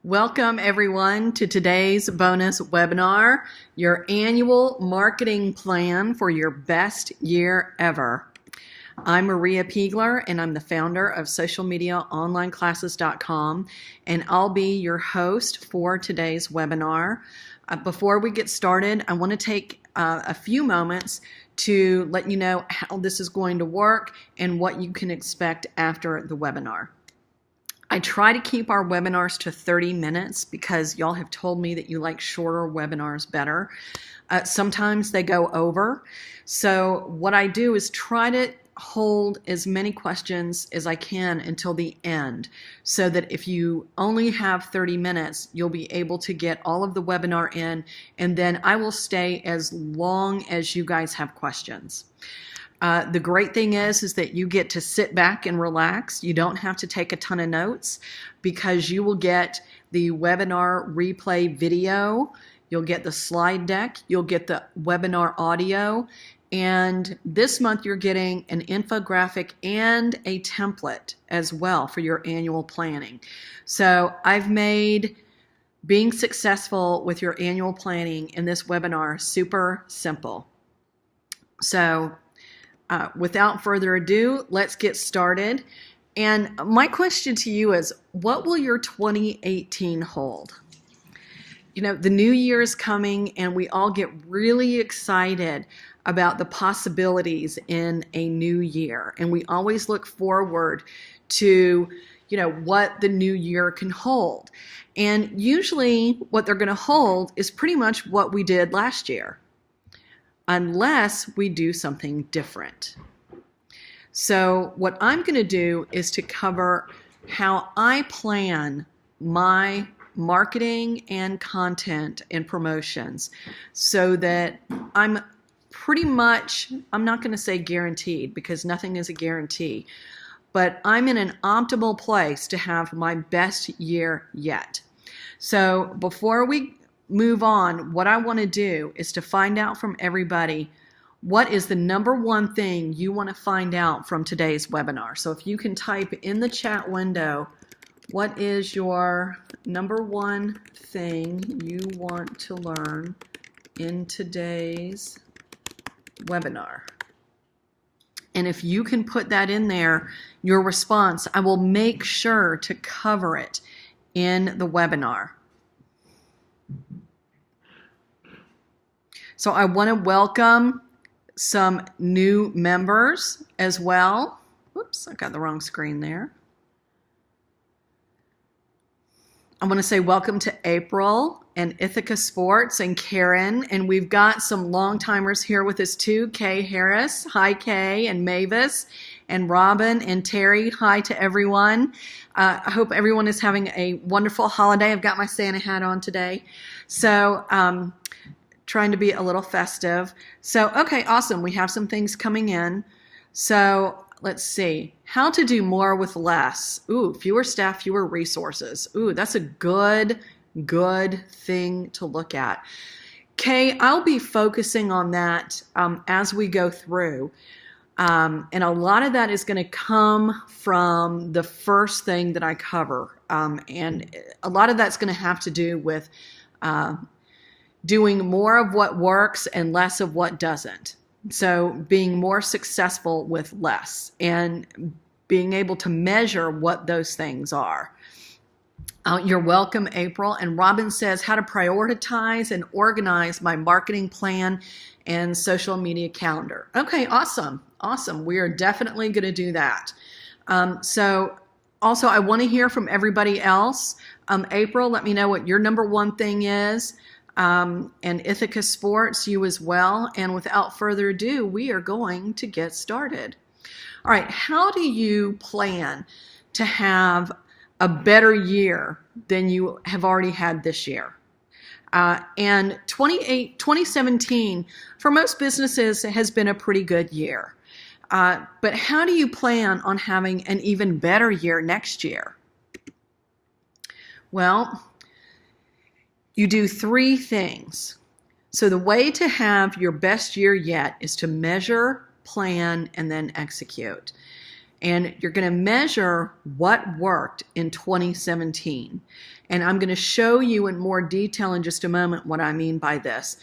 Welcome everyone to today's bonus webinar, your annual marketing plan for your best year ever. I'm Maria Piegler and I'm the founder of socialmediaonlineclasses.com, and I'll be your host for today's webinar. Before we get started, I want to take a few moments to let you know how this is going to work and what you can expect after the webinar. I try to keep our webinars to 30 minutes because y'all have told me that you like shorter webinars better. Sometimes they go over. So what I do is try to hold as many questions as I can until the end, so that if you only have 30 minutes, you'll be able to get all of the webinar in, and then I will stay as long as you guys have questions. The great thing is that you get to sit back and relax. You don't have to take a ton of notes because you will get the webinar replay video, you'll get the slide deck, you'll get the webinar audio, and this month you're getting an infographic and a template as well for your annual planning. So I've made being successful with your annual planning in this webinar super simple. So without further ado, let's get started. And my question to you is, what will your 2018 hold? You know, the new year is coming and we all get really excited about the possibilities in a new year. And we always look forward to, you know, what the new year can hold. And usually what they're going to hold is pretty much what we did last year, unless we do something different. So what I'm going to do is to cover how I plan my marketing and content and promotions so that I'm pretty much, I'm not going to say guaranteed because nothing is a guarantee, but I'm in an optimal place to have my best year yet. So before we move on, what I want to do is to find out from everybody what is the number one thing you want to find out from today's webinar. So if you can type in the chat window, what is your number one thing you want to learn in today's webinar? And if you can put that in there, your response, I will make sure to cover it in the webinar. So I want to welcome some new members as well. Whoops, I got the wrong screen there. I want to say welcome to April and Ithaca Sports and Karen. And we've got some long-timers here with us too. Kay Harris, hi Kay, and Mavis, and Robin and Terry, hi to everyone. I hope everyone is having a wonderful holiday. I've got my Santa hat on today. So, trying to be a little festive. So, okay, awesome. We have some things coming in. So let's see. How to do more with less. Ooh, fewer staff, fewer resources. Ooh, that's a good thing to look at. Kay, I'll be focusing on that as we go through. And a lot of that is going to come from the first thing that I cover. And a lot of that's going to have to do with doing more of what works and less of what doesn't. So being more successful with less and being able to measure what those things are. You're welcome, April. And Robin says how to prioritize and organize my marketing plan and social media calendar. Okay, awesome. Awesome. We are definitely going to do that. So also I want to hear from everybody else. April, let me know what your number one thing is. And Ithaca Sports, you as well. And without further ado, we are going to get started. All right, how do you plan to have a better year than you have already had this year? And 2017, for most businesses, has been a pretty good year. But how do you plan on having an even better year next year? Well, you do three things. So the way to have your best year yet is to measure, plan, and then execute. And you're going to measure what worked in 2017. And I'm going to show you in more detail in just a moment what I mean by this.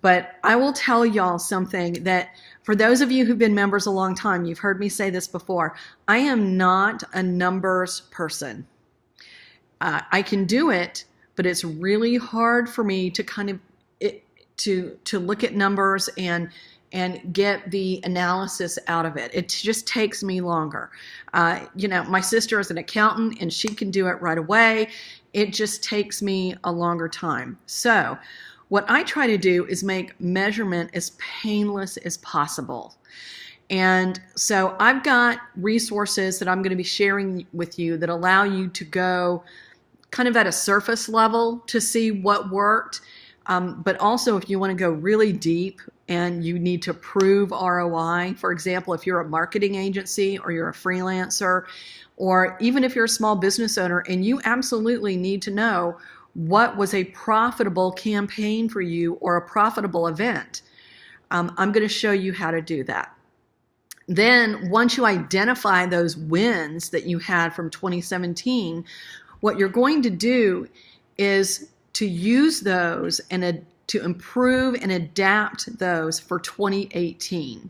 But I will tell y'all something that for those of you who've been members a long time, you've heard me say this before. I am not a numbers person. I can do it, but it's really hard for me to kind of to look at numbers and get the analysis out of it. It just takes me longer. My sister is an accountant and she can do it right away. It just takes me a longer time. So what I try to do is make measurement as painless as possible. And so I've got resources that I'm going to be sharing with you that allow you to go kind of at a surface level to see what worked. But also if you want to go really deep and you need to prove ROI, for example, if you're a marketing agency or you're a freelancer, or even if you're a small business owner and you absolutely need to know what was a profitable campaign for you or a profitable event, I'm going to show you how to do that. Then once you identify those wins that you had from 2017, what you're going to do is to use those and to improve and adapt those for 2018.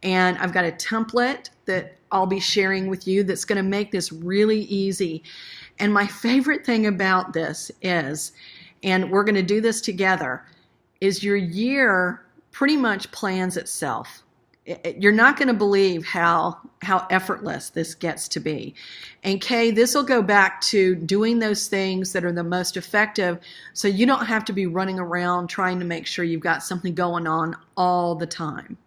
And I've got a template that I'll be sharing with you that's going to make this really easy. And my favorite thing about this is, and we're going to do this together, is your year pretty much plans itself. You're not going to believe how effortless this gets to be. And Kay, this will go back to doing those things that are the most effective so you don't have to be running around trying to make sure you've got something going on all the time.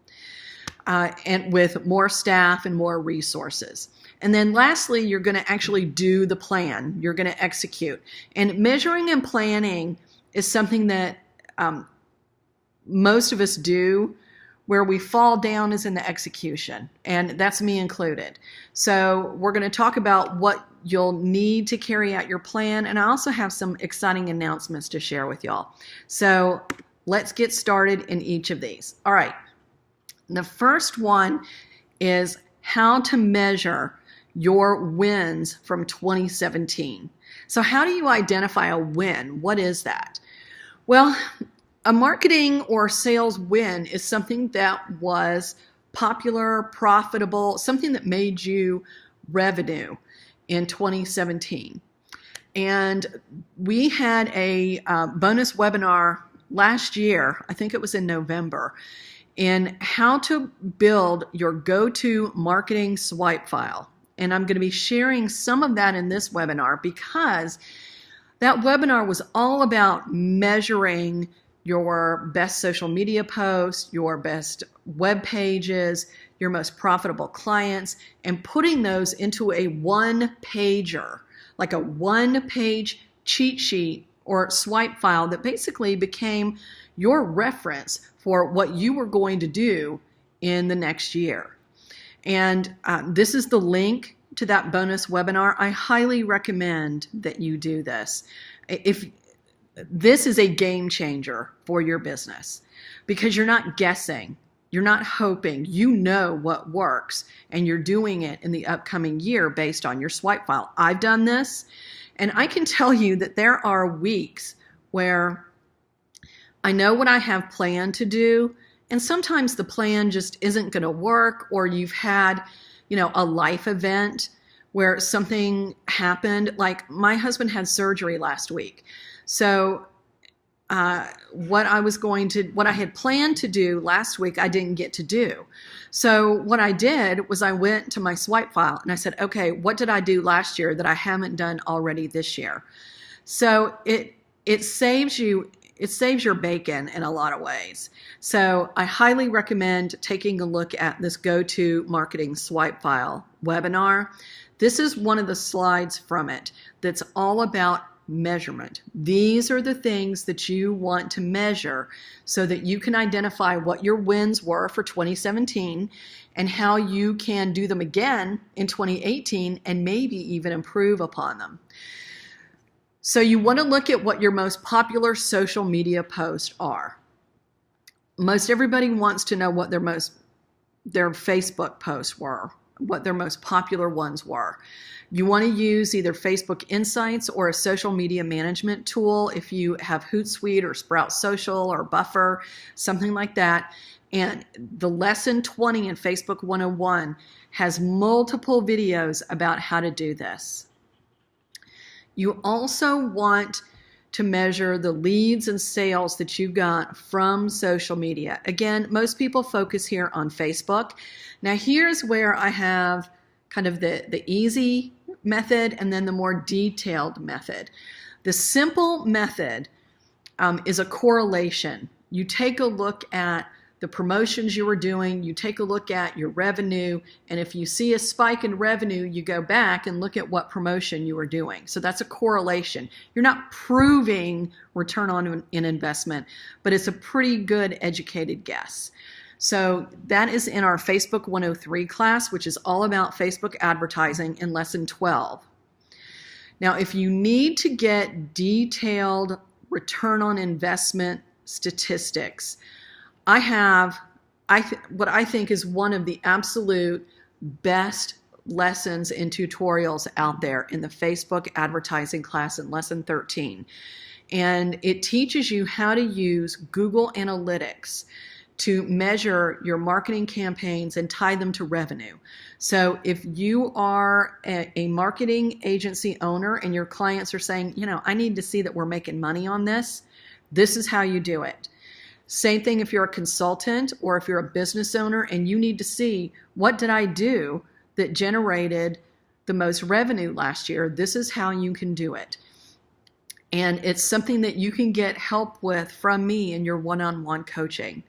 And with more staff and more resources. And then lastly, you're going to actually do the plan. You're going to execute. And measuring and planning is something that most of us do. Where we fall down is in the execution, and that's me included. So we're going to talk about what you'll need to carry out your plan, and I also have some exciting announcements to share with y'all. So let's get started in each of these. All right. The first one is how to measure your wins from 2017. So how do you identify a win? What is that? Well, a marketing or sales win is something that was popular, profitable, something that made you revenue in 2017. And we had a bonus webinar last year, I think it was in November, in how to build your go-to marketing swipe file. And I'm going to be sharing some of that in this webinar because that webinar was all about measuring your best social media posts, your best web pages, your most profitable clients, and putting those into a one-pager, like a one-page cheat sheet or swipe file that basically became your reference for what you were going to do in the next year. And this is the link to that bonus webinar. I highly recommend that you do this. This is a game changer for your business because you're not guessing, you're not hoping, you know what works and you're doing it in the upcoming year based on your swipe file. I've done this and I can tell you that there are weeks where I know what I have planned to do and sometimes the plan just isn't going to work, or you've had, a life event where something happened. Like my husband had surgery last week. So what I had planned to do last week, I didn't get to do. So what I did was I went to my swipe file and I said, okay, what did I do last year that I haven't done already this year? So it saves your bacon in a lot of ways. So I highly recommend taking a look at this Go-To Marketing Swipe File webinar. This is one of the slides from it that's all about measurement. These are the things that you want to measure so that you can identify what your wins were for 2017 and how you can do them again in 2018 and maybe even improve upon them. So you want to look at what your most popular social media posts are. Most everybody wants to know what their Facebook posts were, what their most popular ones were. You want to use either Facebook Insights or a social media management tool if you have Hootsuite or Sprout Social or Buffer, something like that. And the lesson 20 in Facebook 101 has multiple videos about how to do this. You also want to measure the leads and sales that you got from social media. Again, most people focus here on Facebook. Now here's where I have kind of the easy method and then the more detailed method. The simple method is a correlation. You take a look at the promotions you were doing, you take a look at your revenue, and if you see a spike in revenue, you go back and look at what promotion you were doing. So that's a correlation. You're not proving return on an investment, but it's a pretty good educated guess. So that is in our Facebook 103 class, which is all about Facebook advertising in lesson 12. Now, if you need to get detailed return on investment statistics, I have what I think is one of the absolute best lessons and tutorials out there in the Facebook advertising class in lesson 13. And it teaches you how to use Google Analytics to measure your marketing campaigns and tie them to revenue. So if you are a marketing agency owner and your clients are saying, I need to see that we're making money on this, this is how you do it. Same thing if you're a consultant or if you're a business owner and you need to see, what did I do that generated the most revenue last year? This is how you can do it. And it's something that you can get help with from me in your one-on-one coaching.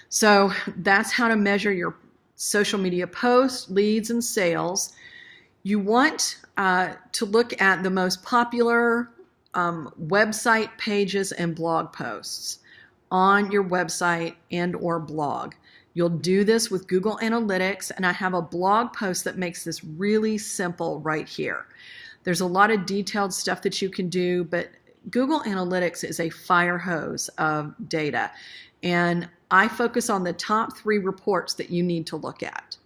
So that's how to measure your social media posts, leads, and sales. You want to look at the most popular website pages and blog posts on your website and or blog. You'll do this with Google Analytics, and I have a blog post that makes this really simple right here. There's a lot of detailed stuff that you can do, but Google Analytics is a fire hose of data, and I focus on the top 3 reports that you need to look at.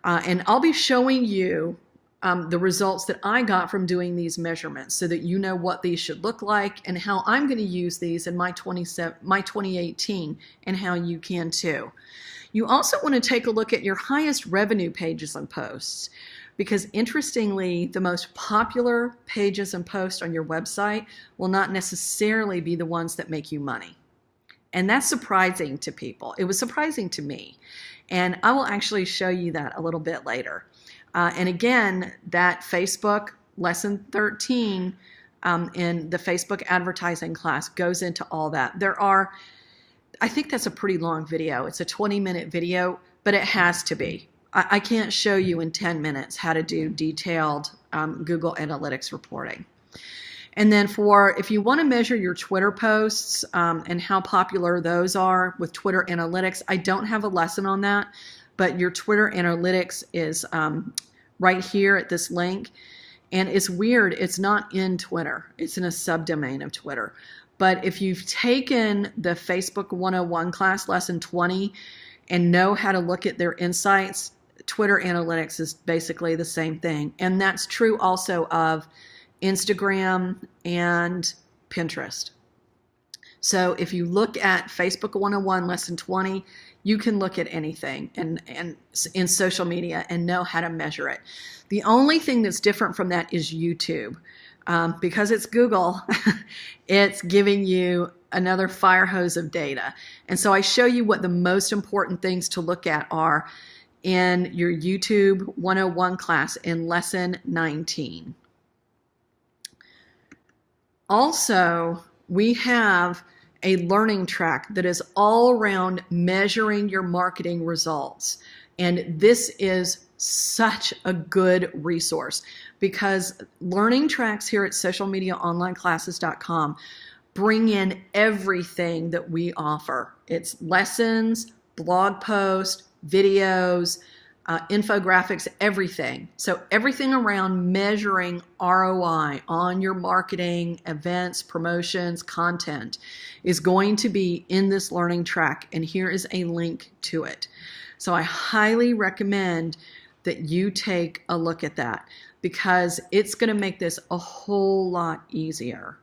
And I'll be showing you the results that I got from doing these measurements so that you know what these should look like and how I'm going to use these in my 2018 and how you can too. You also want to take a look at your highest revenue pages and posts, because interestingly, the most popular pages and posts on your website will not necessarily be the ones that make you money. And that's surprising to people. It was surprising to me. And I will actually show you that a little bit later. And again, that Facebook lesson 13 in the Facebook advertising class goes into all that. I think that's a pretty long video. It's a 20-minute video, but it has to be. I can't show you in 10 minutes how to do detailed Google Analytics reporting. And then if you want to measure your Twitter posts and how popular those are with Twitter Analytics, I don't have a lesson on that, but your Twitter Analytics is right here at this link. And it's weird, it's not in Twitter. It's in a subdomain of Twitter. But if you've taken the Facebook 101 class, lesson 20, and know how to look at their insights, Twitter Analytics is basically the same thing. And that's true also of Instagram and Pinterest. So if you look at Facebook 101 lesson 20, you can look at anything and in social media and know how to measure it. The only thing that's different from that is YouTube. Because it's Google, it's giving you another fire hose of data. And so I show you what the most important things to look at are in your YouTube 101 class in lesson 19. Also, we have a learning track that is all around measuring your marketing results. And this is such a good resource because learning tracks here at socialmediaonlineclasses.com bring in everything that we offer. It's lessons, blog posts, videos, infographics, everything. So everything around measuring ROI on your marketing, events, promotions, content is going to be in this learning track. And here is a link to it. So I highly recommend that you take a look at that because it's going to make this a whole lot easier.